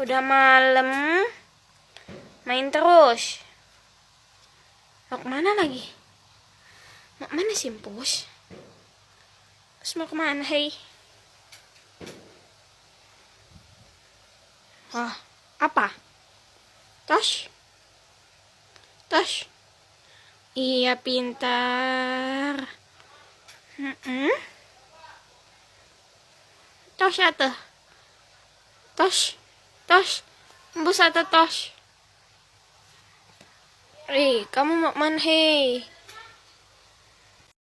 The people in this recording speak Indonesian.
Udah malam, main terus. Mau kemana lagi? Mau kemana sih, Pus? Terus mau kemana, hei? Wah, apa? Tosh? Tosh? Iya, pintar. Tosh atau? Tosh? Tosh? Embus atau Tosh? Kamu mau mana, hei?